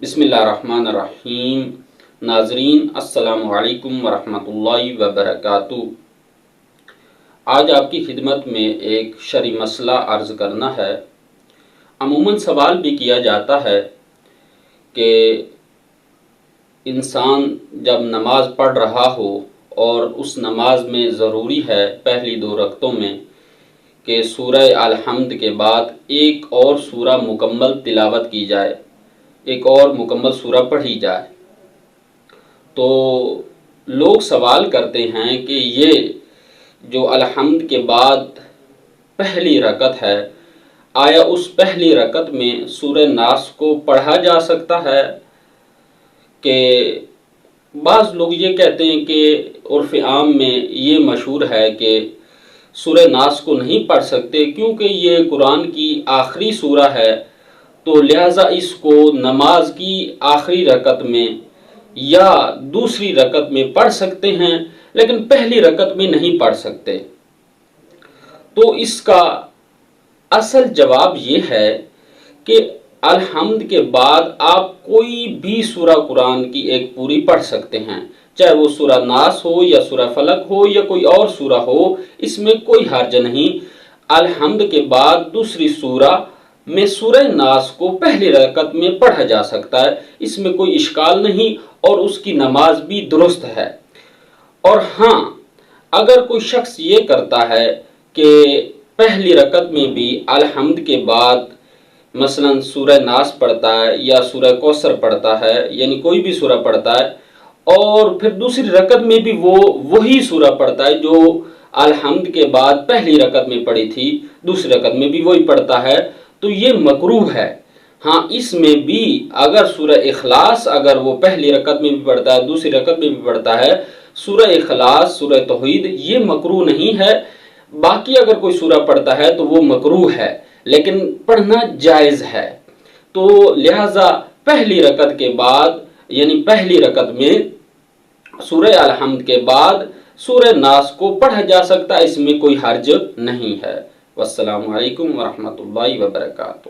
بسم اللہ الرحمن الرحیم۔ ناظرین السلام علیکم ورحمۃ اللہ وبرکاتہ۔ آج آپ کی خدمت میں ایک شرعی مسئلہ عرض کرنا ہے۔ عموماً سوال بھی کیا جاتا ہے کہ انسان جب نماز پڑھ رہا ہو اور اس نماز میں ضروری ہے پہلی 2 رکعتوں میں کہ سورہ الحمد کے بعد ایک اور سورہ مکمل تلاوت کی جائے، ایک اور مکمل سورہ پڑھی جائے، تو لوگ سوال کرتے ہیں کہ یہ جو الحمد کے بعد پہلی رکعت ہے، آیا اس پہلی رکعت میں سورہ ناس کو پڑھا جا سکتا ہے؟ کہ بعض لوگ یہ کہتے ہیں کہ عرف عام میں یہ مشہور ہے کہ سورہ ناس کو نہیں پڑھ سکتے کیونکہ یہ قرآن کی آخری سورہ ہے، تو لہٰذا اس کو نماز کی آخری رکعت میں یا دوسری رکعت میں پڑھ سکتے ہیں لیکن پہلی رکعت میں نہیں پڑھ سکتے۔ تو اس کا اصل جواب یہ ہے کہ الحمد کے بعد آپ کوئی بھی سورہ قرآن کی ایک پوری پڑھ سکتے ہیں، چاہے وہ سورہ ناس ہو یا سورہ فلق ہو یا کوئی اور سورہ ہو، اس میں کوئی حرج نہیں۔ الحمد کے بعد دوسری سورہ میں سورہ ناس کو پہلی رکعت میں پڑھا جا سکتا ہے، اس میں کوئی اشکال نہیں اور اس کی نماز بھی درست ہے۔ اور ہاں، اگر کوئی شخص یہ کرتا ہے کہ پہلی رکعت میں بھی الحمد کے بعد مثلا سورہ ناس پڑھتا ہے یا سورہ کوثر پڑھتا ہے، یعنی کوئی بھی سورہ پڑھتا ہے، اور پھر دوسری رکعت میں بھی وہ وہی سورہ پڑھتا ہے جو الحمد کے بعد پہلی رکعت میں پڑھی تھی، دوسری رکعت میں بھی وہی پڑھتا ہے، تو یہ مکروہ ہے۔ ہاں، اس میں بھی اگر سورہ اخلاص اگر وہ پہلی رکعت میں بھی پڑھتا ہے، دوسری رکعت میں بھی پڑھتا ہے، سورہ اخلاص، سورہ توحید، یہ مکروہ نہیں ہے۔ باقی اگر کوئی سورہ پڑھتا ہے تو وہ مکروہ ہے لیکن پڑھنا جائز ہے۔ تو لہٰذا پہلی رکعت کے بعد یعنی پہلی رکعت میں سورہ الحمد کے بعد سورہ ناس کو پڑھا جا سکتا ہے، اس میں کوئی حرج نہیں ہے۔ والسلام علیکم ورحمۃ اللہ وبرکاتہ۔